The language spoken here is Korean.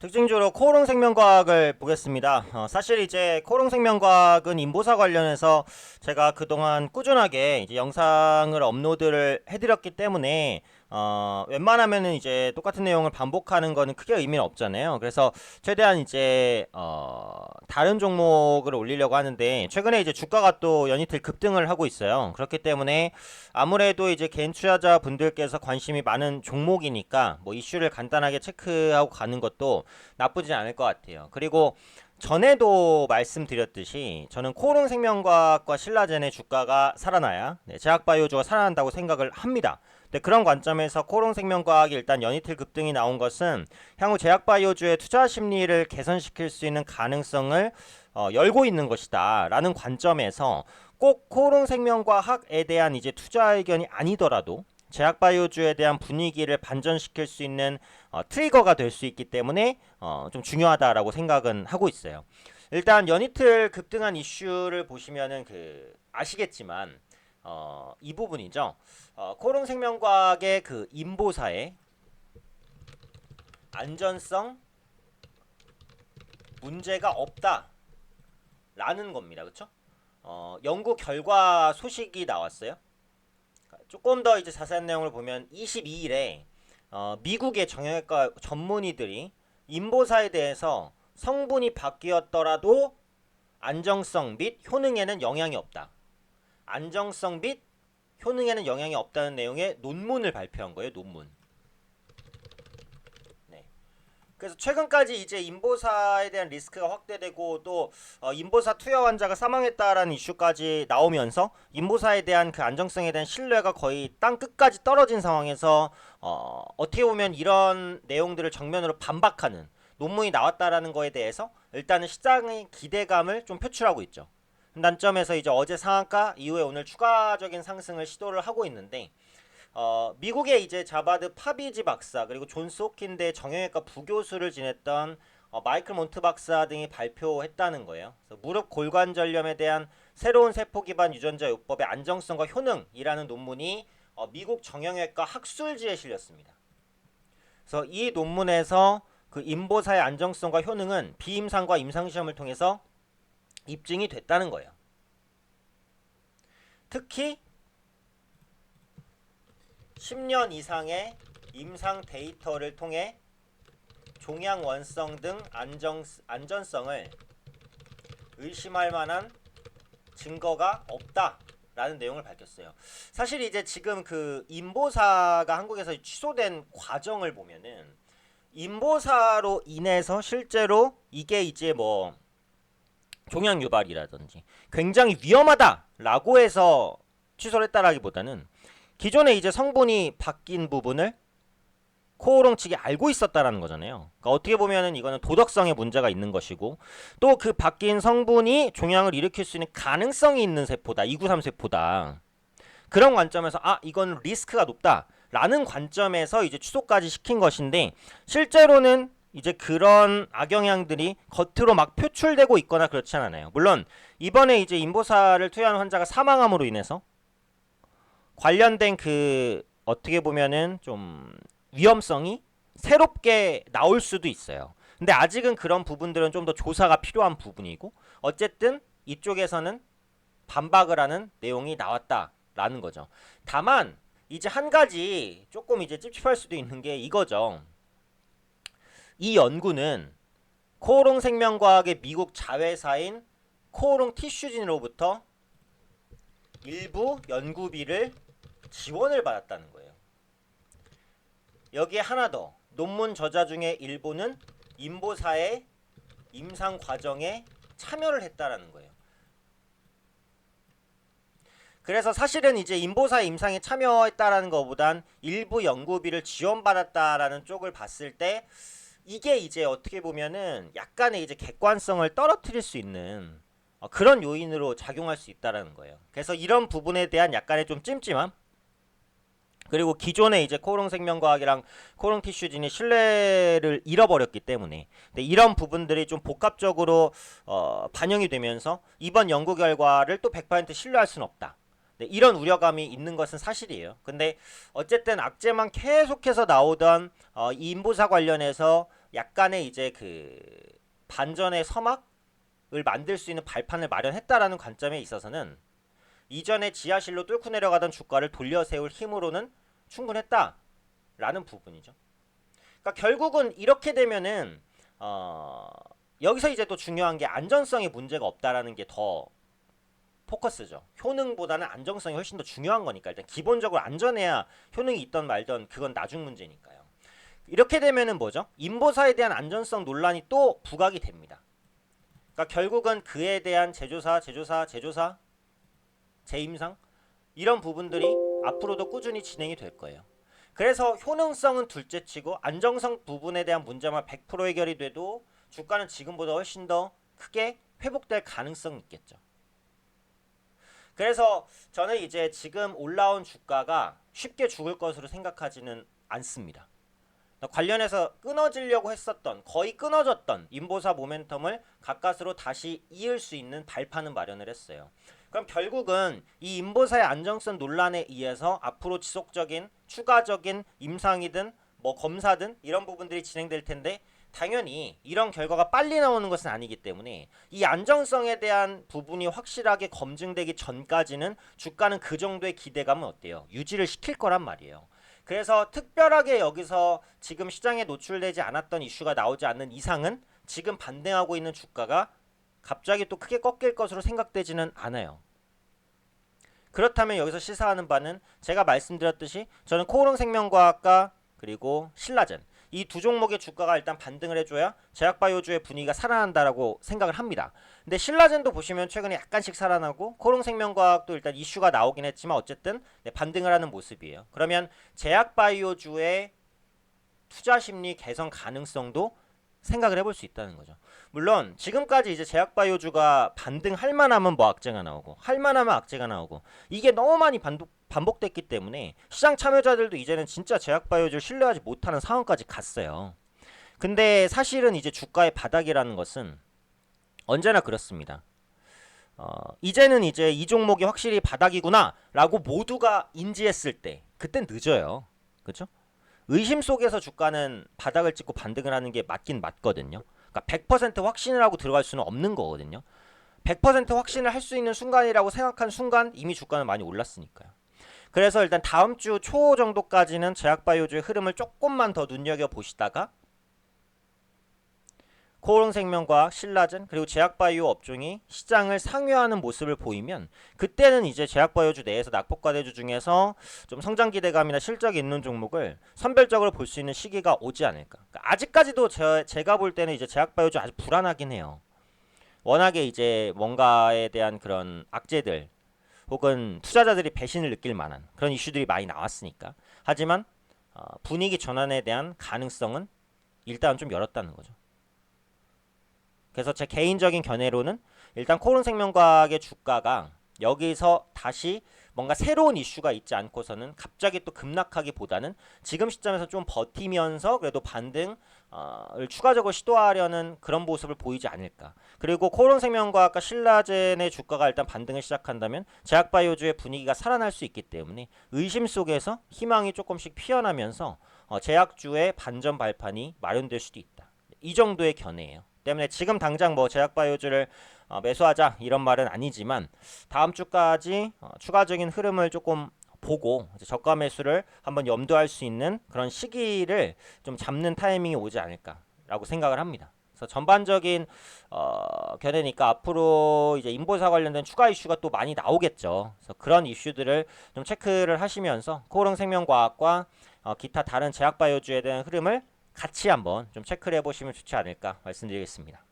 특징적으로 코오롱생명과학을 보겠습니다. 사실 이제 코오롱생명과학은 인보사 관련해서 제가 그동안 꾸준하게 이제 영상을 업로드를 해드렸기 때문에 웬만하면은 이제 똑같은 내용을 반복하는 거는 크게 의미는 없잖아요. 그래서 최대한 이제 다른 종목을 올리려고 하는데 최근에 이제 주가가 또 연이틀 급등을 하고 있어요. 그렇기 때문에 아무래도 이제 개인 투자자 분들께서 관심이 많은 종목이니까 뭐 이슈를 간단하게 체크하고 가는 것도 나쁘지 않을 것 같아요. 그리고 전에도 말씀드렸듯이 저는 코오롱생명과학과 신라젠의 주가가 살아나야 제약바이오주가 살아난다고 생각을 합니다. 네, 그런 관점에서 코오롱생명과학이 일단 연이틀 급등이 나온 것은 향후 제약바이오주의 투자 심리를 개선시킬 수 있는 가능성을 열고 있는 것이다 라는 관점에서 꼭 코오롱생명과학에 대한 이제 투자 의견이 아니더라도 제약바이오주에 대한 분위기를 반전시킬 수 있는 트리거가 될 수 있기 때문에 좀 중요하다라고 생각은 하고 있어요. 일단 연이틀 급등한 이슈를 보시면은 아시겠지만 이 부분이죠. 코오롱생명과학의 그 인보사의 안전성 문제가 없다라는 겁니다. 그렇죠? 연구 결과 소식이 나왔어요. 조금 더 이제 자세한 내용을 보면 22일에 미국의 정형외과 전문의들이 인보사에 대해서 성분이 바뀌었더라도 안정성 및 효능에는 영향이 없다. 안정성 및 효능에는 영향이 없다는 내용의 논문을 발표한 거예요. 논문. 네. 그래서 최근까지 이제 인보사에 대한 리스크가 확대되고 또 인보사 투여 환자가 사망했다라는 이슈까지 나오면서 인보사에 대한 그 안정성에 대한 신뢰가 거의 땅 끝까지 떨어진 상황에서 어떻게 보면 이런 내용들을 정면으로 반박하는 논문이 나왔다라는 거에 대해서 일단은 시장의 기대감을 좀 표출하고 있죠. 단점에서 이제 어제 상한가 이후에 오늘 추가적인 상승을 시도를 하고 있는데 미국의 이제 자바드 파비지 박사 그리고 존스 호킨대 정형외과 부교수를 지냈던 마이클 몬트 박사 등이 발표했다는 거예요. 그래서 무릎 골관절염에 대한 새로운 세포 기반 유전자 요법의 안정성과 효능이라는 논문이 미국 정형외과 학술지에 실렸습니다. 그래서 이 논문에서 그 인보사의 안정성과 효능은 비임상과 임상시험을 통해서 입증이 됐다는 거예요. 특히 10년 이상의 임상 데이터를 통해 종양 원성 등 안전성을 의심할 만한 증거가 없다라는 내용을 밝혔어요. 사실 이제 지금 그 인보사가 한국에서 취소된 과정을 보면은 인보사로 인해서 실제로 이게 이제 뭐 종양 유발이라든지 굉장히 위험하다라고 해서 취소를 했다라기보다는 기존에 이제 성분이 바뀐 부분을 코오롱 측이 알고 있었다라는 거잖아요. 그러니까 어떻게 보면은 이거는 도덕성의 문제가 있는 것이고 또 그 바뀐 성분이 종양을 일으킬 수 있는 가능성이 있는 세포다. 293 세포다. 그런 관점에서 이건 리스크가 높다라는 관점에서 이제 취소까지 시킨 것인데 실제로는 이제 그런 악영향들이 겉으로 막 표출되고 있거나 그렇지 않아요. 물론 이번에 이제 인보사를 투여한 환자가 사망함으로 인해서 관련된 그 어떻게 보면은 좀 위험성이 새롭게 나올 수도 있어요. 근데 아직은 그런 부분들은 좀 더 조사가 필요한 부분이고 어쨌든 이쪽에서는 반박을 하는 내용이 나왔다라는 거죠. 다만 이제 한 가지 조금 이제 찝찝할 수도 있는 게 이거죠. 이 연구는 코오롱 생명과학의 미국 자회사인 코오롱 티슈진으로부터 일부 연구비를 지원을 받았다는 거예요. 여기에 하나 더, 논문 저자 중에 일부는 인보사의 임상 과정에 참여를 했다라는 거예요. 그래서 사실은 이제 인보사 임상에 참여했다라는 것보단 일부 연구비를 지원받았다라는 쪽을 봤을 때 이게 이제 어떻게 보면은 약간의 이제 객관성을 떨어뜨릴 수 있는 그런 요인으로 작용할 수 있다라는 거예요. 그래서 이런 부분에 대한 약간의 좀 찜찜함 그리고 기존에 이제 코오롱 생명과학이랑 코오롱 티슈진이 신뢰를 잃어버렸기 때문에 근데 이런 부분들이 좀 복합적으로 반영이 되면서 이번 연구 결과를 또 100% 신뢰할 수는 없다. 네, 이런 우려감이 있는 것은 사실이에요. 근데 어쨌든 악재만 계속해서 나오던 이 인보사 관련해서 약간의 이제 그 반전의 서막을 만들 수 있는 발판을 마련했다라는 관점에 있어서는 이전에 지하실로 뚫고 내려가던 주가를 돌려 세울 힘으로는 충분했다라는 부분이죠. 그러니까 결국은 이렇게 되면은 여기서 이제 또 중요한 게 안전성에 문제가 없다라는 게 더 포커스죠. 효능보다는 안정성이 훨씬 더 중요한 거니까 일단 기본적으로 안전해야 효능이 있던 말던 그건 나중 문제니까요. 이렇게 되면은 뭐죠? 인보사에 대한 안전성 논란이 또 부각이 됩니다. 그러니까 결국은 그에 대한 제조사, 재임상 이런 부분들이 앞으로도 꾸준히 진행이 될 거예요. 그래서 효능성은 둘째치고 안정성 부분에 대한 문제만 100% 해결이 돼도 주가는 지금보다 훨씬 더 크게 회복될 가능성이 있겠죠. 그래서 저는 이제 지금 올라온 주가가 쉽게 죽을 것으로 생각하지는 않습니다. 관련해서 끊어지려고 했었던 거의 끊어졌던 인보사 모멘텀을 가까스로 다시 이을 수 있는 발판은 마련을 했어요. 그럼 결국은 이 인보사의 안정성 논란에 의해서 앞으로 지속적인 추가적인 임상이든 뭐 검사든 이런 부분들이 진행될 텐데 당연히 이런 결과가 빨리 나오는 것은 아니기 때문에 이 안정성에 대한 부분이 확실하게 검증되기 전까지는 주가는 그 정도의 기대감은 어때요? 유지를 시킬 거란 말이에요. 그래서 특별하게 여기서 지금 시장에 노출되지 않았던 이슈가 나오지 않는 이상은 지금 반등하고 있는 주가가 갑자기 또 크게 꺾일 것으로 생각되지는 않아요. 그렇다면 여기서 시사하는 바는 제가 말씀드렸듯이 저는 코오롱생명과학과 그리고 신라젠 이 두 종목의 주가가 일단 반등을 해줘야 제약바이오주의 분위기가 살아난다라고 생각을 합니다. 근데 신라젠도 보시면 최근에 약간씩 살아나고 코오롱생명과학도 일단 이슈가 나오긴 했지만 어쨌든 반등을 하는 모습이에요. 그러면 제약바이오주의 투자심리 개선 가능성도 생각을 해볼 수 있다는 거죠. 물론 지금까지 이제 제약바이오주가 반등할 만하면 뭐 악재가 나오고 할 만하면 악재가 나오고 이게 너무 많이 반복됐기 때문에 시장 참여자들도 이제는 진짜 제약바이오주를 신뢰하지 못하는 상황까지 갔어요. 근데 사실은 이제 주가의 바닥이라는 것은 언제나 그렇습니다. 이제는 이제 이 종목이 확실히 바닥이구나 라고 모두가 인지했을 때 그땐 늦어요. 그렇죠? 의심 속에서 주가는 바닥을 찍고 반등을 하는 게 맞긴 맞거든요. 그러니까 100% 확신을 하고 들어갈 수는 없는 거거든요. 100% 확신을 할 수 있는 순간이라고 생각한 순간 이미 주가는 많이 올랐으니까요. 그래서 일단 다음 주 초 정도까지는 제약바이오주의 흐름을 조금만 더 눈여겨보시다가 코오롱생명과학, 신라젠 그리고 제약바이오 업종이 시장을 상회하는 모습을 보이면 그때는 이제 제약바이오주 내에서 낙폭과대주 중에서 좀 성장 기대감이나 실적이 있는 종목을 선별적으로 볼 수 있는 시기가 오지 않을까. 그러니까 아직까지도 제가 볼 때는 이제 제약바이오주 아주 불안하긴 해요. 워낙에 이제 뭔가에 대한 그런 악재들 혹은 투자자들이 배신을 느낄 만한 그런 이슈들이 많이 나왔으니까. 하지만 분위기 전환에 대한 가능성은 일단 좀 열었다는 거죠. 그래서 제 개인적인 견해로는 일단 코오롱생명과학의 주가가 여기서 다시 뭔가 새로운 이슈가 있지 않고서는 갑자기 또 급락하기보다는 지금 시점에서 좀 버티면서 그래도 반등을 추가적으로 시도하려는 그런 모습을 보이지 않을까. 그리고 코오롱생명과학과 신라젠의 주가가 일단 반등을 시작한다면 제약바이오주의 분위기가 살아날 수 있기 때문에 의심 속에서 희망이 조금씩 피어나면서 제약주의 반전 발판이 마련될 수도 있다. 이 정도의 견해예요. 때문에 지금 당장 뭐 제약바이오주를 매수하자 이런 말은 아니지만 다음 주까지 추가적인 흐름을 조금 보고 저가 매수를 한번 염두할 수 있는 그런 시기를 좀 잡는 타이밍이 오지 않을까라고 생각을 합니다. 그래서 전반적인 견해니까 앞으로 이제 인보사 관련된 추가 이슈가 또 많이 나오겠죠. 그래서 그런 이슈들을 좀 체크를 하시면서 코오롱생명과학과 기타 다른 제약바이오주에 대한 흐름을 같이 한번 좀 체크를 해보시면 좋지 않을까 말씀드리겠습니다.